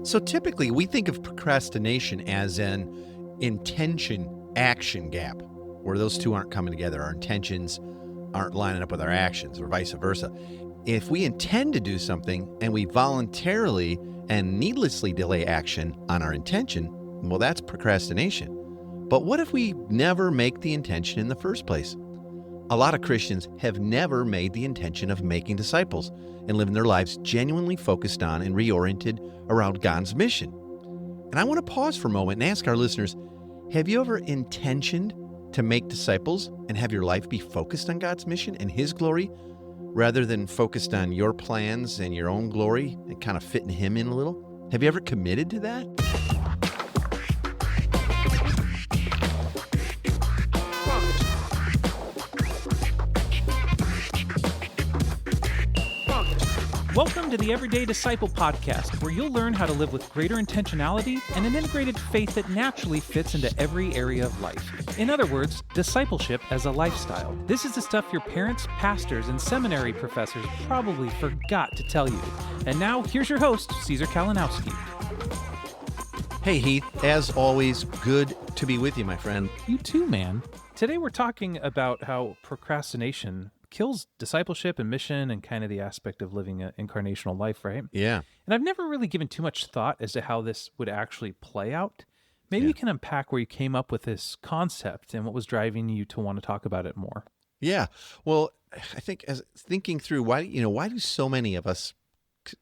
So typically we think of procrastination as an intention-action gap, where those two aren't coming together. Our intentions aren't lining up with our actions, or vice versa. If we intend to do something and we voluntarily and needlessly delay action on our intention, well, that's procrastination. But what if we never make the intention in the first place? A lot of Christians have never made the intention of making disciples and living their lives genuinely focused on and reoriented around God's mission. And I want to pause for a moment and ask our listeners, have you ever intentioned to make disciples and have your life be focused on God's mission and His glory rather than focused on your plans and your own glory and kind of fitting Him in a little? Have you ever committed to that? Welcome to the Everyday Disciple Podcast, where you'll learn how to live with greater intentionality and an integrated faith that naturally fits into every area of life. In other words, discipleship as a lifestyle. This is the stuff your parents, pastors, and seminary professors probably forgot to tell you. And now, here's your host, Caesar Kalinowski. Hey Heath, as always, good to be with you, my friend. You too, man. Today we're talking about how procrastination kills discipleship and mission and kind of the aspect of living an incarnational life, right? Yeah. And I've never really given too much thought as to how this would actually play out. Maybe you can unpack where you came up with this concept and what was driving you to want to talk about it more. Yeah. Well, I think as thinking through why do so many of us,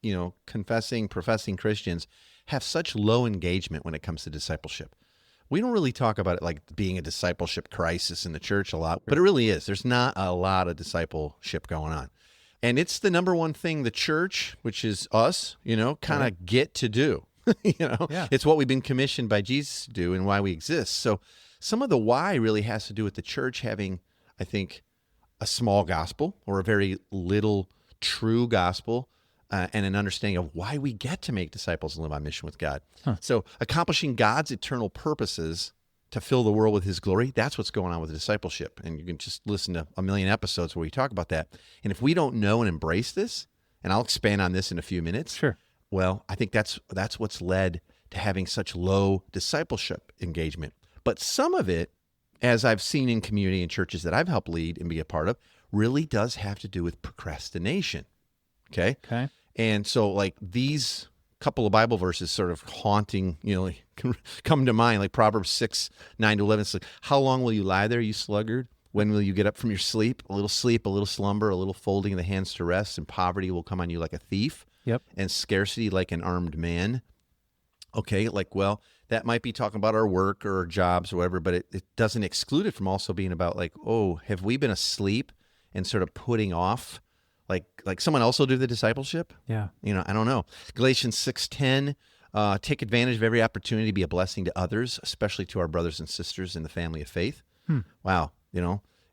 professing Christians have such low engagement when it comes to discipleship? We don't really talk about it like being a discipleship crisis in the church a lot, but it really is. There's not a lot of discipleship going on. And it's the number one thing the church, which is us, kind of get to do. It's what we've been commissioned by Jesus to do and why we exist. So some of the why really has to do with the church having, I think, a small gospel or a very little true gospel. And an understanding of why we get to make disciples and live on mission with God. So accomplishing God's eternal purposes to fill the world with His glory, that's what's going on with discipleship. And you can just listen to a million episodes where we talk about that. And if we don't know and embrace this, and I'll expand on this in a few minutes, well, I think that's what's led to having such low discipleship engagement. But some of it, as I've seen in community and churches that I've helped lead and be a part of, really does have to do with procrastination. Okay. And so like these couple of Bible verses sort of haunting, come to mind, like Proverbs 6, 9-11. It's like, how long will you lie there, you sluggard? When will you get up from your sleep? A little slumber, a little folding of the hands to rest, and poverty will come on you like a thief. Yep. And scarcity like an armed man. Okay, well, that might be talking about our work or our jobs or whatever, but it doesn't exclude it from also being about like, oh, have we been asleep and sort of putting off like someone else will do the discipleship? Yeah. I don't know. Galatians 6:10, take advantage of every opportunity to be a blessing to others, especially to our brothers and sisters in the family of faith. Wow.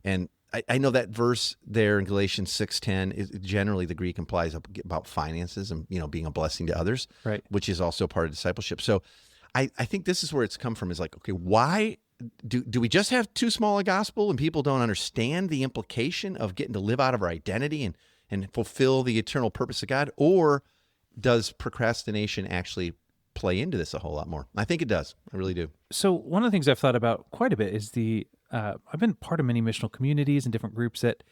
And I know that verse there in Galatians 6:10 is generally the Greek implies about finances and, being a blessing to others, right? Which is also part of discipleship. So I think this is where it's come from is like, okay, why do we just have too small a gospel and people don't understand the implication of getting to live out of our identity and fulfill the eternal purpose of God? Or does procrastination actually play into this a whole lot more? I think it does. I really do. So one of the things I've thought about quite a bit is I've been part of many missional communities and different groups that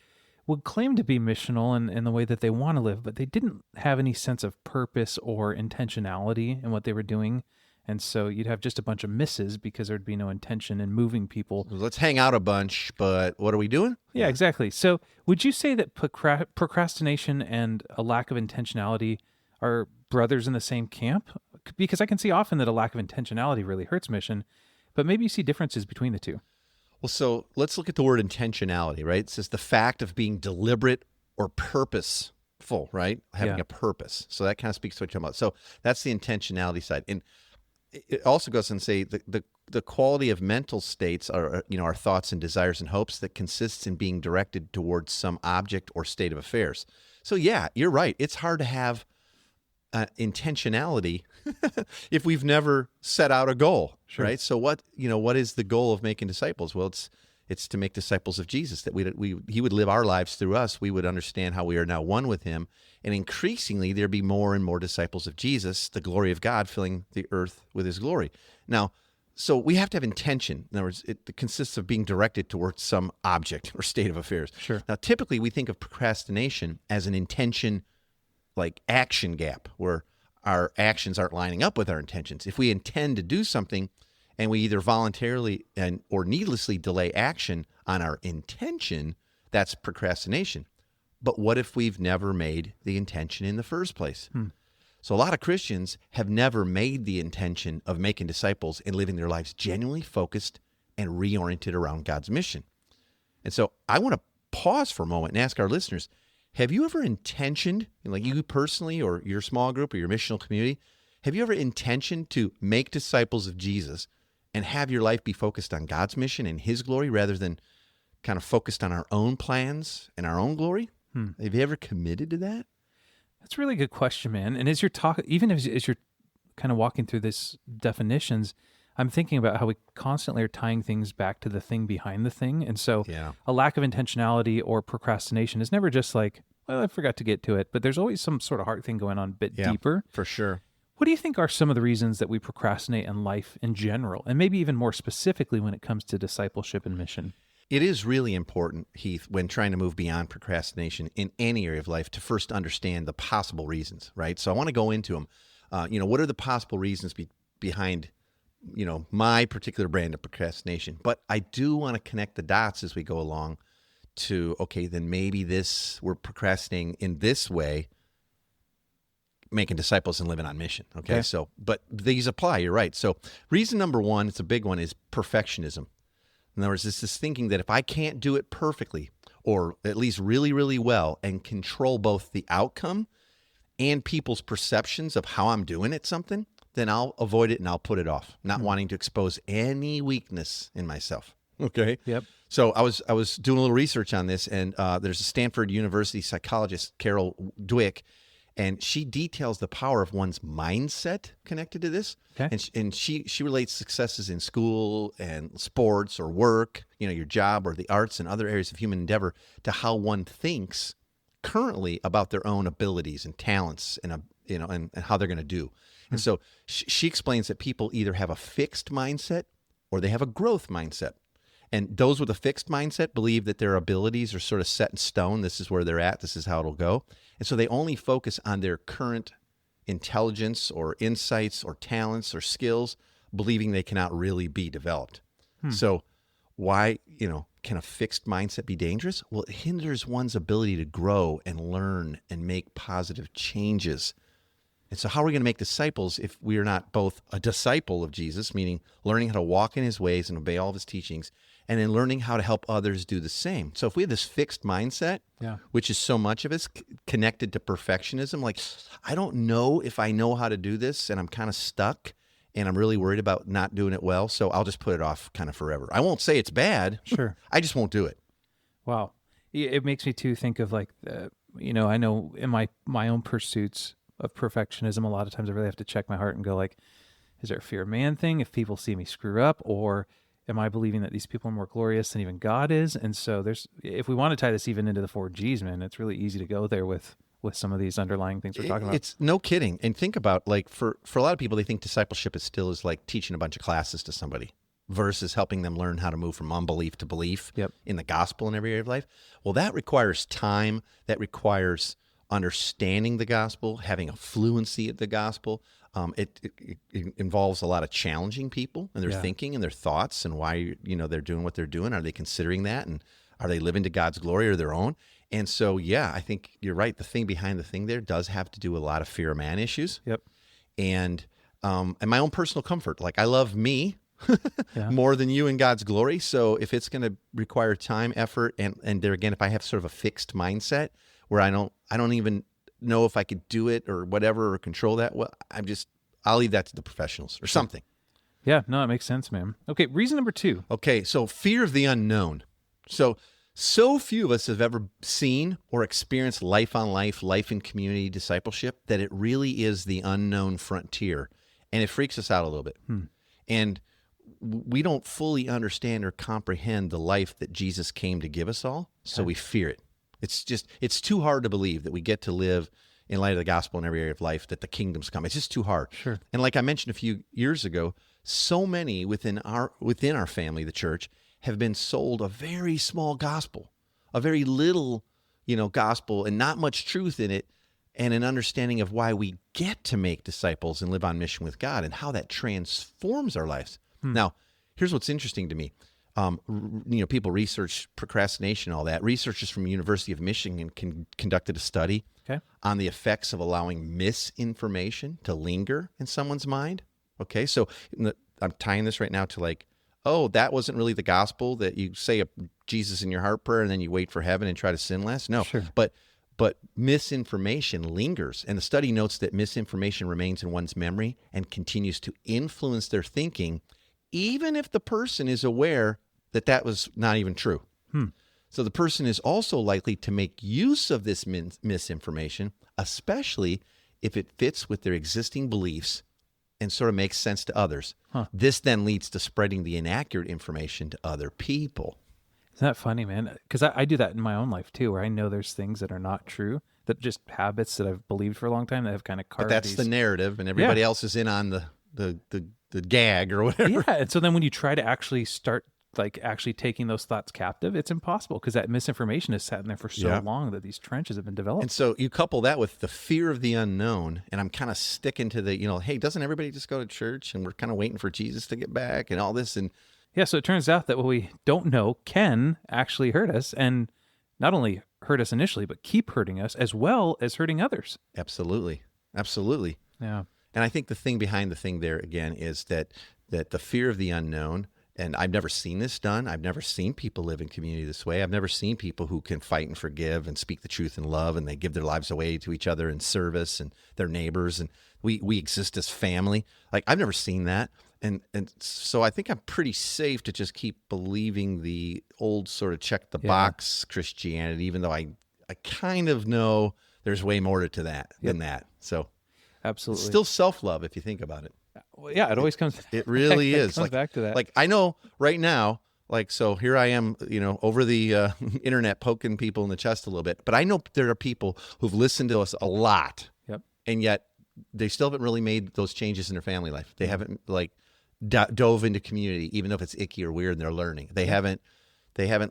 would claim to be missional in the way that they want to live, but they didn't have any sense of purpose or intentionality in what they were doing. And so you'd have just a bunch of misses because there'd be no intention in moving people. Let's hang out a bunch, but what are we doing? Yeah, exactly. So would you say that procrastination and a lack of intentionality are brothers in the same camp? Because I can see often that a lack of intentionality really hurts mission, but maybe you see differences between the two. Well, so let's look at the word intentionality, right? It says the fact of being deliberate or purposeful, right? Having a purpose. So that kind of speaks to what you're talking about. So that's the intentionality side. And it also goes on to say the quality of mental states are, our thoughts and desires and hopes that consists in being directed towards some object or state of affairs. So yeah, you're right. It's hard to have intentionality if we've never set out a goal, right? So what is the goal of making disciples? Well, It's to make disciples of Jesus, that he would live our lives through us. We would understand how we are now one with him. And increasingly, there'd be more and more disciples of Jesus, the glory of God filling the earth with his glory. Now, so we have to have intention. In other words, it consists of being directed towards some object or state of affairs. Sure. Now, typically, we think of procrastination as an intention, like action gap, where our actions aren't lining up with our intentions. If we intend to do something, and we either voluntarily or needlessly delay action on our intention, that's procrastination. But what if we've never made the intention in the first place? So a lot of Christians have never made the intention of making disciples and living their lives genuinely focused and reoriented around God's mission. And so I want to pause for a moment and ask our listeners, have you ever intentioned, like you personally or your small group or your missional community, have you ever intentioned to make disciples of Jesus and have your life be focused on God's mission and his glory rather than kind of focused on our own plans and our own glory? Have you ever committed to that? That's a really good question, man. And as you're talking, even as you're kind of walking through this definitions, I'm thinking about how we constantly are tying things back to the thing behind the thing. And so a lack of intentionality or procrastination is never just like, well, I forgot to get to it, but there's always some sort of heart thing going on a bit deeper. For sure. What do you think are some of the reasons that we procrastinate in life in general, and maybe even more specifically when it comes to discipleship and mission? It is really important, Heath, when trying to move beyond procrastination in any area of life to first understand the possible reasons, right? So I want to go into them. What are the possible reasons behind, my particular brand of procrastination? But I do want to connect the dots as we go along to, okay, then maybe we're procrastinating in this way, making disciples and living on mission. Okay. So, but these apply, you're right. So reason number one, it's a big one, is perfectionism. In other words, it's this thinking that if I can't do it perfectly or at least really, really well and control both the outcome and people's perceptions of how I'm doing at something, then I'll avoid it and I'll put it off, not wanting to expose any weakness in myself. Okay. Yep. So I was doing a little research on this, and there's a Stanford University psychologist, Carol Dweck, and she details the power of one's mindset connected to this. Okay. And she relates successes in school and sports or work, your job or the arts and other areas of human endeavor to how one thinks currently about their own abilities and talents and how they're going to do. And so she explains that people either have a fixed mindset or they have a growth mindset. And those with a fixed mindset believe that their abilities are sort of set in stone. This is where they're at. This is how it'll go. And so they only focus on their current intelligence or insights or talents or skills, believing they cannot really be developed. So why, can a fixed mindset be dangerous? Well, it hinders one's ability to grow and learn and make positive changes. And so how are we going to make disciples if we are not both a disciple of Jesus, meaning learning how to walk in his ways and obey all of his teachings, and then learning how to help others do the same? So if we have this fixed mindset, which is so much of it's connected to perfectionism, like, I don't know if I know how to do this and I'm kind of stuck and I'm really worried about not doing it well, so I'll just put it off kind of forever. I won't say it's bad. Sure. I just won't do it. Wow. It makes me too think of like, I know in my own pursuits of perfectionism, a lot of times I really have to check my heart and go like, is there a fear of man thing if people see me screw up, or am I believing that these people are more glorious than even God is? And so if we want to tie this even into the 4 Gs, man, it's really easy to go there with some of these underlying things we're talking about. It's no kidding. And think about, like, for a lot of people, they think discipleship is still like teaching a bunch of classes to somebody versus helping them learn how to move from unbelief to belief in the gospel in every area of life. Well, that requires time. That requires understanding the gospel, having a fluency of the gospel. It involves a lot of challenging people and their thinking and their thoughts and why they're doing what they're doing. Are they considering that, and are they living to God's glory or their own? And so, I think you're right. The thing behind the thing there does have to do with a lot of fear of man issues. Yep. And my own personal comfort. Like, I love me more than you in God's glory. So if it's going to require time, effort, and there again, if I have sort of a fixed mindset where I don't even know if I could do it or whatever or control that, well, I'll leave that to the professionals or something. Yeah, no, it makes sense, man. Okay, reason number 2. Okay, so fear of the unknown. So few of us have ever seen or experienced life on life, life in community discipleship, that it really is the unknown frontier, and it freaks us out a little bit. And we don't fully understand or comprehend the life that Jesus came to give us all, so we fear it. It's too hard to believe that we get to live in light of the gospel in every area of life, that the kingdom's come. It's just too hard. Sure. And like I mentioned a few years ago, so many within our family, the church, have been sold a very small gospel, a very little, gospel, and not much truth in it, and an understanding of why we get to make disciples and live on mission with God and how that transforms our lives. Now, here's what's interesting to me. People research procrastination, all that. Researchers from University of Michigan conducted a study on the effects of allowing misinformation to linger in someone's mind. Okay, so I'm tying this right now to like, oh, that wasn't really the gospel, that you say a Jesus in your heart prayer and then you wait for heaven and try to sin less. No, Sure. But misinformation lingers, and the study notes that misinformation remains in one's memory and continues to influence their thinking, even if the person is aware that that was not even true. So the person is also likely to make use of this misinformation, especially if it fits with their existing beliefs and sort of makes sense to others. This then leads to spreading the inaccurate information to other people. Isn't that funny, man? Because I do that in my own life too, where I know there's things that are not true, that just habits that I've believed for a long time that have kind of carved But that's the narrative, and everybody else is in on the gag or whatever. Yeah, and so then when you try to actually start actually taking those thoughts captive, it's impossible because that misinformation has sat in there for so long that these trenches have been developed. And so you couple that with the fear of the unknown, and I'm kind of sticking to the, hey, doesn't everybody just go to church and we're kind of waiting for Jesus to get back and all this? And yeah, so it turns out that what we don't know can actually hurt us, and not only hurt us initially, but keep hurting us as well as hurting others. Absolutely. Absolutely. Yeah. And I think the thing behind the thing there, again, is that the fear of the unknown, and I've never seen this done. I've never seen people live in community this way. I've never seen people who can fight and forgive and speak the truth in love, and they give their lives away to each other in service and their neighbors, and we exist as family. Like, I've never seen that. And so I think I'm pretty safe to just keep believing the old sort of check the box Christianity, even though I kind of know there's way more to that than that. So Absolutely. it's still self-love if you think about it. Well, yeah, it always comes. It really is. Comes back to that. Like, I know right now, so here I am, over the internet poking people in the chest a little bit, but I know there are people who've listened to us a lot. Yep. And yet they still haven't really made those changes in their family life. They haven't dove into community, even though if it's icky or weird and they're learning. They haven't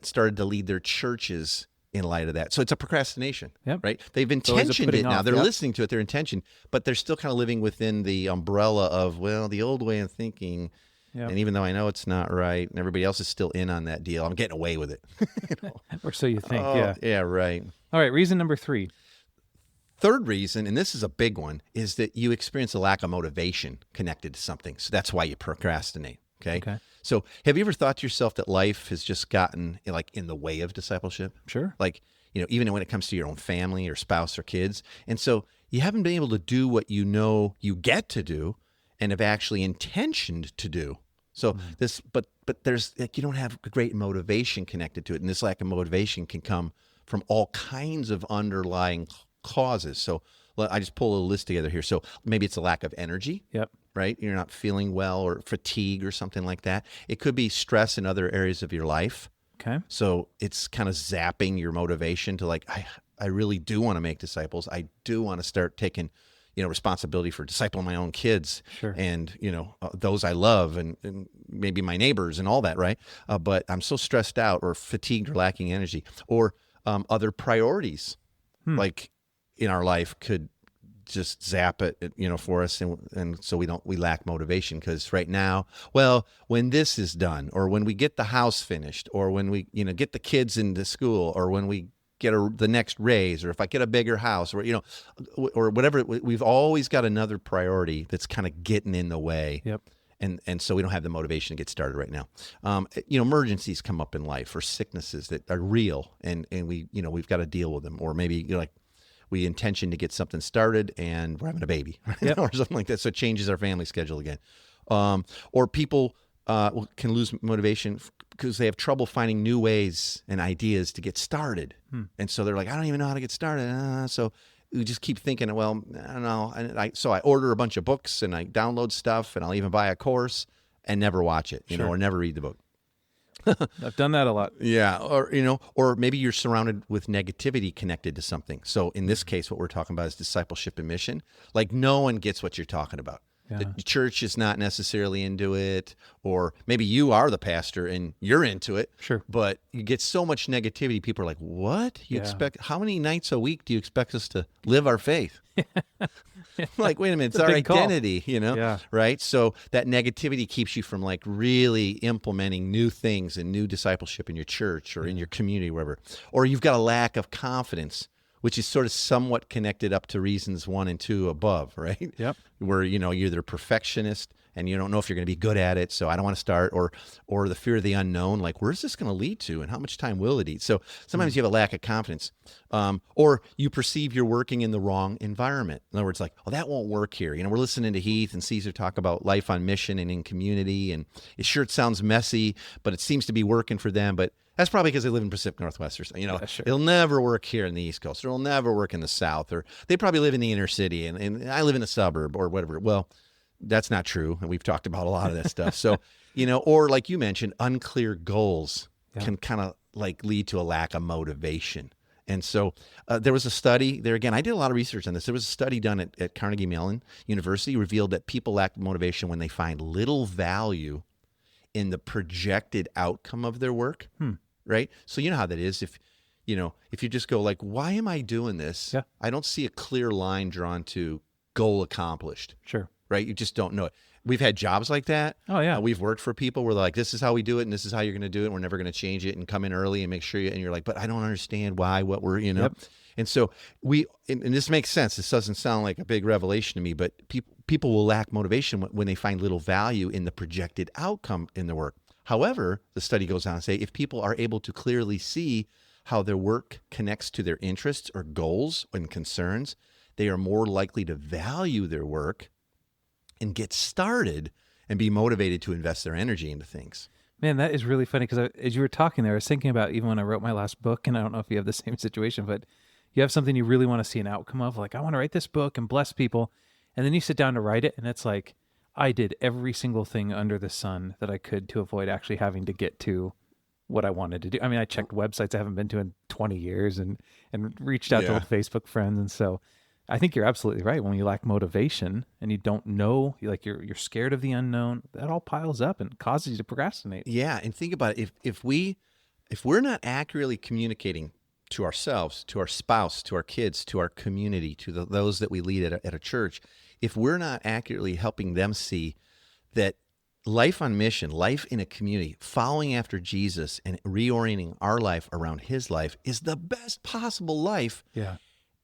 started to lead their churches in light of that. So it's a procrastination, right? They've intentioned it now. They're listening to it, their intention, but they're still kind of living within the umbrella of, the old way of thinking. Yep. And even though I know it's not right and everybody else is still in on that deal, I'm getting away with it. Or so you think, Yeah, right. All right, reason number 3. Third reason, and this is a big one, is that you experience a lack of motivation connected to something. So that's why you procrastinate, okay? So have you ever thought to yourself that life has just gotten in the way of discipleship? Sure. Even when it comes to your own family or spouse or kids. And so you haven't been able to do what you know you get to do and have actually intentioned to do. So but there's you don't have great motivation connected to it. And this lack of motivation can come from all kinds of underlying causes. So I just pull a list together here. So maybe it's a lack of energy. Yep. Right? You're not feeling well, or fatigue or something like that. It could be stress in other areas of your life. Okay. So it's kind of zapping your motivation to I really do want to make disciples. I do want to start taking, responsibility for discipling my own kids. Sure. And, those I love and maybe my neighbors and all that. Right. But I'm so stressed out or fatigued or lacking energy, or other priorities like in our life could just zap it, for us. And so we lack motivation because right now, when this is done, or when we get the house finished, or when we, get the kids into school, or when we get the next raise, or if I get a bigger house, or, or whatever, we've always got another priority that's kind of getting in the way. Yep. And so we don't have the motivation to get started right now. Emergencies come up in life, or sicknesses that are real, and we've got to deal with them. Or maybe we intention to get something started and we're having a baby, or something like that. So it changes our family schedule again. Or people can lose motivation because they have trouble finding new ways and ideas to get started. And so they're like, I don't even know how to get started. So we just keep thinking, well, I don't know. So I order a bunch of books and I download stuff and I'll even buy a course. and never watch it, Sure. or never read the book. I've done that a lot. Yeah, or maybe you're surrounded with negativity connected to something. So in this case, what we're talking about is discipleship and mission. Like no one gets what you're talking about. Yeah. The church is not necessarily into it, or maybe you are the pastor and you're into it. Sure. But you get so much negativity. People are like, "What? You expect? How many nights a week do you expect us to live our faith?" Like, wait a minute, it's our big call. identity, Yeah. right? So that negativity keeps you from like really implementing new things and new discipleship in your church or in your community, wherever. Or you've got a lack of confidence, which is sort of somewhat connected up to reasons 1 and 2 above, right? Yep. Where, you're either a perfectionist and you don't know if you're going to be good at it, so I don't want to start, or the fear of the unknown, like where's this going to lead to and how much time will it eat? So sometimes you have a lack of confidence, or you perceive you're working in the wrong environment. In other words, like, oh, that won't work here. We're listening to Heath and Caesar talk about life on mission and in community, and it sounds messy, but it seems to be working for them, but that's probably because they live in Pacific Northwest or something. Sure. It'll never work here in the East Coast. It'll never work in the South. Or they probably live in the inner city, and I live in a suburb or whatever. Well, that's not true. And we've talked about a lot of that stuff. So, or like you mentioned, unclear goals can kind of like lead to a lack of motivation. And so there was a study there again. I did a lot of research on this. There was a study done at Carnegie Mellon University revealed that people lack motivation when they find little value in the projected outcome of their work. Right? So you know how that is. If you just go like, why am I doing this? Yeah. I don't see a clear line drawn to goal accomplished. Sure. Right? You just don't know it. We've had jobs like that. Oh, yeah. We've worked for people where they're like, this is how we do it, and this is how you're going to do it, and we're never going to change it, and come in early and make sure and you're like, but I don't understand why, what we're, Yep. And so and this makes sense. This doesn't sound like a big revelation to me, but people will lack motivation when they find little value in the projected outcome in the work. However, the study goes on to say, if people are able to clearly see how their work connects to their interests or goals and concerns, they are more likely to value their work and get started and be motivated to invest their energy into things. Man, that is really funny because as you were talking there, I was thinking about even when I wrote my last book, and I don't know if you have the same situation, but you have something you really want to see an outcome of, like I want to write this book and bless people, and then you sit down to write it, and it's like, I did every single thing under the sun that I could to avoid actually having to get to what I wanted to do. I mean, I checked websites I haven't been to in 20 years and reached out to old Facebook friends. And so I think you're absolutely right. When you lack motivation and you don't know, like you're scared of the unknown, that all piles up and causes you to procrastinate. Yeah, and think about it. If we're not accurately communicating to ourselves, to our spouse, to our kids, to our community, to those that we lead at a church, if we're not accurately helping them see that life on mission, life in a community, following after Jesus and reorienting our life around his life is the best possible life. Yeah.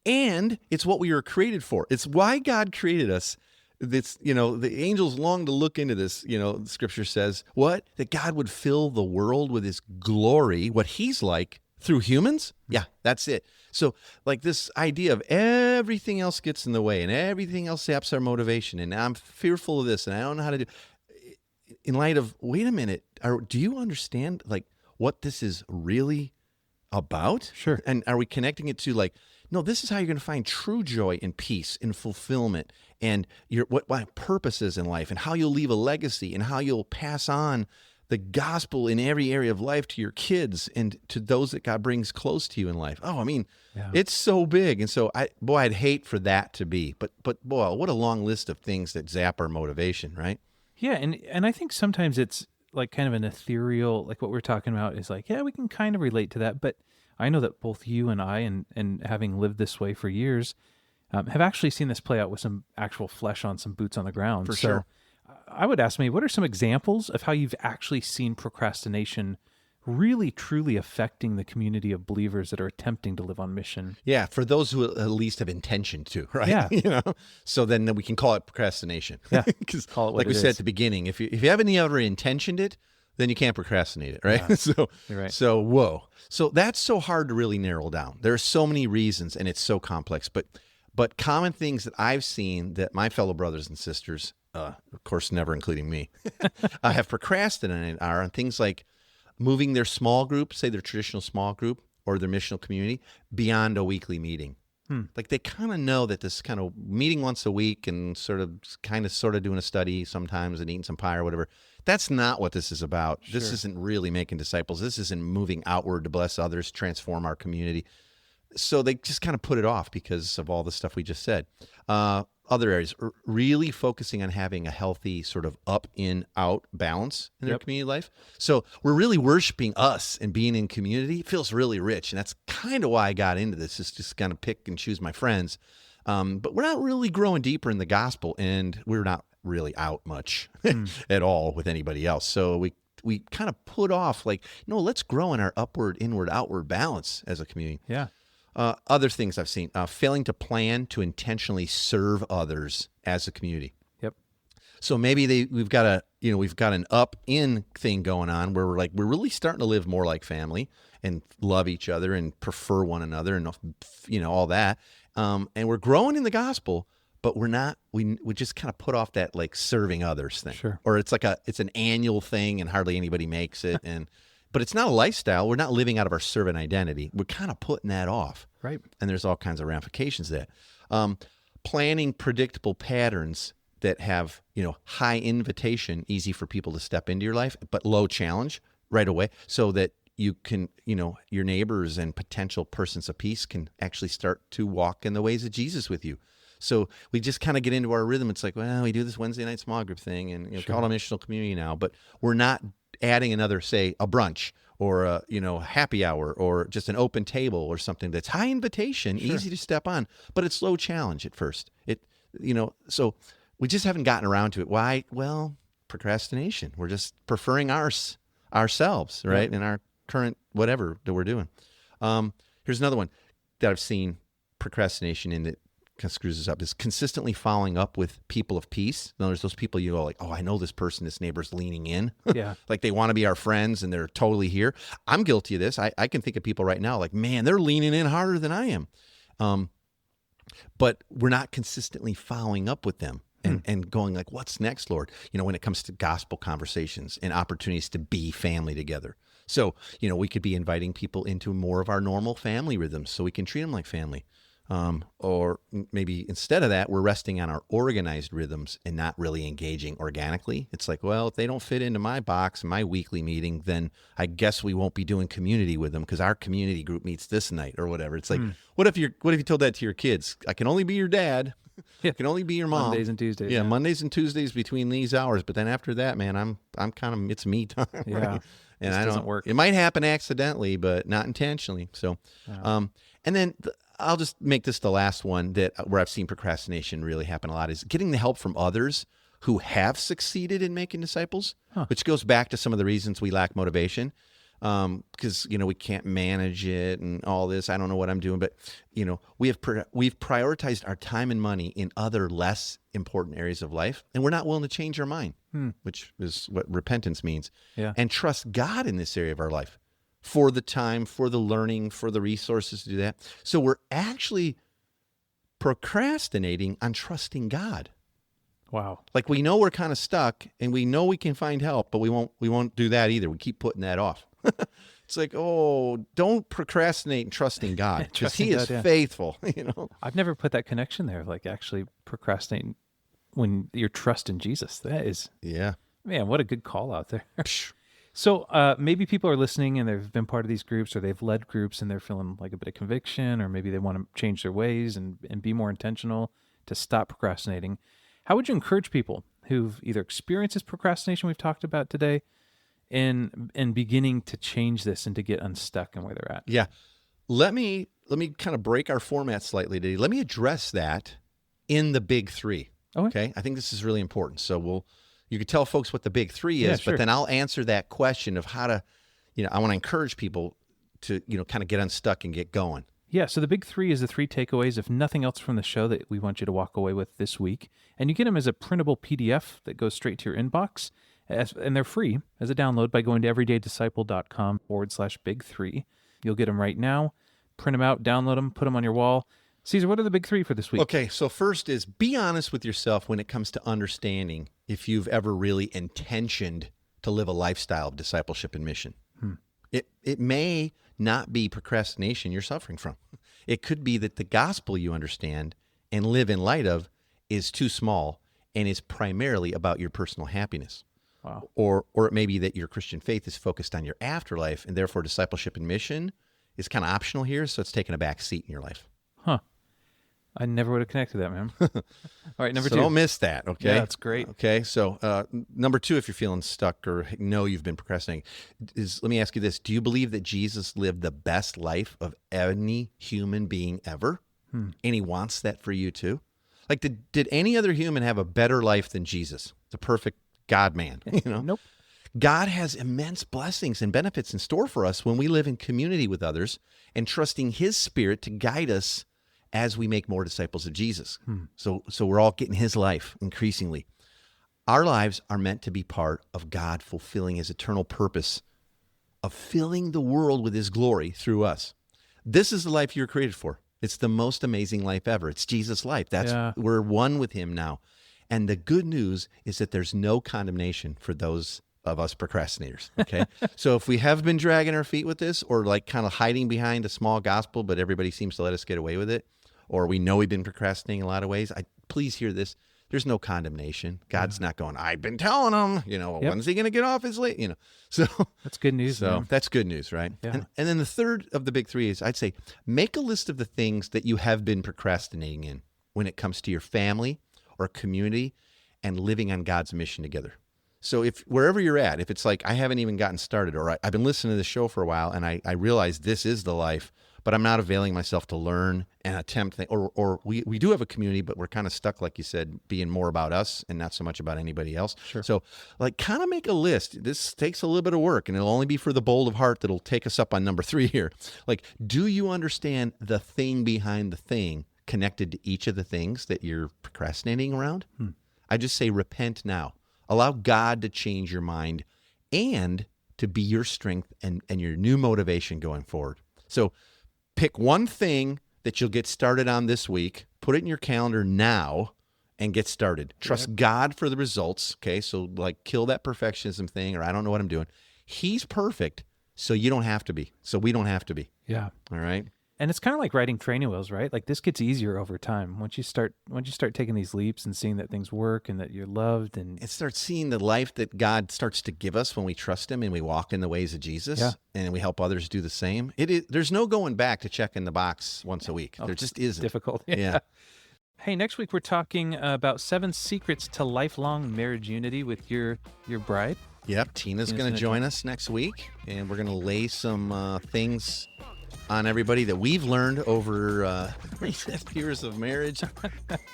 And it's what we were created for. It's why God created us. That's, the angels long to look into this. Scripture says what? That God would fill the world with his glory, what he's like through humans. Yeah, that's it. So like this idea of everything else gets in the way and everything else saps our motivation. And I'm fearful of this and I don't know how to do. In light of, wait a minute, do you understand like what this is really about? Sure. And are we connecting it to like, no, this is how you're going to find true joy and peace and fulfillment and what purpose is in life and how you'll leave a legacy and how you'll pass on the gospel in every area of life to your kids and to those that God brings close to you in life. Oh, I mean, It's so big. And so I'd hate for that to be, but boy, what a long list of things that zap our motivation, right? Yeah. And I think sometimes it's like kind of an ethereal, like what we're talking about is like, yeah, we can kind of relate to that. But I know that both you and I, and having lived this way for years, have actually seen this play out with some actual flesh on, some boots on the ground. For sure. I would ask me, what are some examples of how you've actually seen procrastination really, truly affecting the community of believers that are attempting to live on mission? Yeah, for those who at least have intention to, right? Yeah. So then we can call it procrastination. Yeah, because call it what like it we said is. at the beginning, if you haven't ever intentioned it, then you can't procrastinate it, right? Yeah, So you're right. So whoa, so that's so hard to really narrow down. There are so many reasons, and it's so complex. But common things that I've seen that my fellow brothers and sisters, of course, never including me, have procrastinated are on things like moving their small group, say their traditional small group or their missional community, beyond a weekly meeting. Like they kind of know that this kind of meeting once a week and sort of doing a study sometimes and eating some pie or whatever. That's not what this is about. Sure. This isn't really making disciples. This isn't moving outward to bless others, transform our community. So they just kind of put it off because of all the stuff we just said. Other areas, really focusing on having a healthy sort of up, in, out balance in their community life. So we're really worshiping us and being in community. It feels really rich. And that's kind of why I got into this, is just kind of pick and choose my friends. But we're not really growing deeper in the gospel, and we're not really out much at all with anybody else. So we kind of put off like, no, let's grow in our upward, inward, outward balance as a community. Yeah. Other things I've seen, failing to plan to intentionally serve others as a community. Yep. So maybe we've got an up in thing going on where we're really starting to live more like family and love each other and prefer one another and all that. And we're growing in the gospel, but we're not. We just kind of put off that like serving others thing. Sure. Or it's an annual thing and hardly anybody makes it But it's not a lifestyle. We're not living out of our servant identity. We're kind of putting that off. Right. And there's all kinds of ramifications to that. Planning predictable patterns that have, high invitation, easy for people to step into your life, but low challenge right away, so that you can, your neighbors and potential persons of peace can actually start to walk in the ways of Jesus with you. So we just kind of get into our rhythm. It's like, well, we do this Wednesday night small group thing and call it a missional community now, but we're not adding another, say, a brunch or a happy hour or just an open table or something that's high invitation, easy to step on, but it's low challenge at first. So we just haven't gotten around to it. Why? Well, procrastination. We're just preferring ourselves, right? In our current whatever that we're doing. Here's another one that I've seen procrastination in that kind of screws us up, is consistently following up with people of peace. In other words, those people you go like, oh, I know this person, this neighbor's leaning in. Yeah. Like they want to be our friends and they're totally here. I'm guilty of this. I can think of people right now like, man, they're leaning in harder than I am. But we're not consistently following up with them and going like, what's next, Lord? When it comes to gospel conversations and opportunities to be family together. So, we could be inviting people into more of our normal family rhythms so we can treat them like family. Or maybe instead of that, we're resting on our organized rhythms and not really engaging organically. It's like, well, if they don't fit into my box, my weekly meeting, then I guess we won't be doing community with them because our community group meets this night or whatever. It's like, what if you told that to your kids? I can only be your dad. I can only be your mom. Mondays and Tuesdays. Yeah, Mondays and Tuesdays between these hours. But then after that, man, I'm kind of, it's me time. Yeah. Right? And This doesn't work. It might happen accidentally, but not intentionally. So, and then I'll just make this the last one where I've seen procrastination really happen a lot, is getting the help from others who have succeeded in making disciples, which goes back to some of the reasons we lack motivation. Because, we can't manage it and all this. I don't know what I'm doing, but, we've prioritized our time and money in other less important areas of life, and we're not willing to change our mind, which is what repentance means, and trust God in this area of our life for the time, for the learning, for the resources to do that. So we're actually procrastinating on trusting God. Wow. Like we know we're kind of stuck and we know we can find help, but we won't do that either. We keep putting that off. It's like, oh, don't procrastinate in trusting God because He is faithful. I've never put that connection there, like actually procrastinating when you're trusting Jesus. That is, man, what a good call out there. So maybe people are listening and they've been part of these groups or they've led groups and they're feeling like a bit of conviction, or maybe they want to change their ways and be more intentional to stop procrastinating. How would you encourage people who've either experienced this procrastination we've talked about today and beginning to change this and to get unstuck in where they're at? Yeah. Let me kind of break our format slightly today. Let me address that in the big three. Okay. I think this is really important. So you could tell folks what the big three is, but then I'll answer that question of how to, I want to encourage people to, kind of get unstuck and get going. Yeah, so the big three is the three takeaways, if nothing else from the show, that we want you to walk away with this week. And you get them as a printable PDF that goes straight to your inbox. And they're free as a download by going to everydaydisciple.com/big three. You'll get them right now. Print them out, download them, put them on your wall. Caesar, what are the big three for this week? Okay, so first is be honest with yourself when it comes to understanding if you've ever really intentioned to live a lifestyle of discipleship and mission. It may not be procrastination you're suffering from. It could be that the gospel you understand and live in light of is too small and is primarily about your personal happiness. Wow. Or it may be that your Christian faith is focused on your afterlife, and therefore discipleship and mission is kind of optional here, so it's taking a back seat in your life. Huh. I never would have connected that, man. All right, number so 2. Don't miss that, okay? Yeah, that's great. Okay, so number 2, if you're feeling stuck or know you've been procrastinating, let me ask you this. Do you believe that Jesus lived the best life of any human being ever? And he wants that for you too? Like, did any other human have a better life than Jesus? The perfect God-man, Nope. God has immense blessings and benefits in store for us when we live in community with others and trusting his Spirit to guide us as we make more disciples of Jesus. So we're all getting his life increasingly. Our lives are meant to be part of God fulfilling his eternal purpose of filling the world with his glory through us. This is the life you're created for. It's the most amazing life ever. It's Jesus' life. We're one with him now. And the good news is that there's no condemnation for those of us procrastinators, okay? So if we have been dragging our feet with this, or like kind of hiding behind a small gospel, but everybody seems to let us get away with it, or we know we've been procrastinating in a lot of ways, please hear this. There's no condemnation. God's not going, I've been telling him, when's he going to get off his late, So That's good news. So that's good news, right? Yeah. And then the third of the big 3 is, I'd say, make a list of the things that you have been procrastinating in when it comes to your family or community and living on God's mission together. So if wherever you're at, if it's like, I haven't even gotten started, or I've been listening to this show for a while and I realize this is the life, but I'm not availing myself to learn and attempt things, or we do have a community, but we're kind of stuck, like you said, being more about us and not so much about anybody else. Sure. So like, kind of make a list. This takes a little bit of work, and it'll only be for the bold of heart that'll take us up on number 3 here. Like, do you understand the thing behind the thing connected to each of the things that you're procrastinating around? I just say repent now. Allow God to change your mind and to be your strength and your new motivation going forward. So pick one thing that you'll get started on this week, put it in your calendar now, and get started. Trust God for the results, okay? So like, kill that perfectionism thing, or I don't know what I'm doing. He's perfect, so you don't have to be. So we don't have to be. Yeah. All right? And it's kind of like riding training wheels, right? Like, this gets easier over time. Once you start taking these leaps and seeing that things work and that you're loved, and start seeing the life that God starts to give us when we trust him and we walk in the ways of Jesus, and we help others do the same. There's no going back to checking the box once a week. There just isn't. Difficult. Yeah. Hey, next week we're talking about 7 secrets to lifelong marriage unity with your bride. Yep. Tina's going to join us next week, and we're going to lay some things on everybody that we've learned over years of marriage.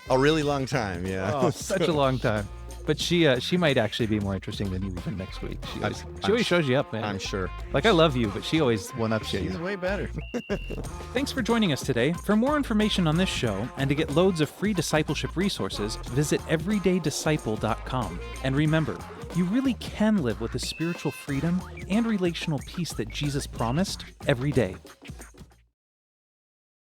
A really long time, yeah. Oh, such a long time. But she might actually be more interesting than you even next week. She always shows you up, man. I'm sure. Like, I love you, but she always one-ups you. She's way better. Thanks for joining us today. For more information on this show and to get loads of free discipleship resources, visit everydaydisciple.com. And remember, you really can live with the spiritual freedom and relational peace that Jesus promised every day.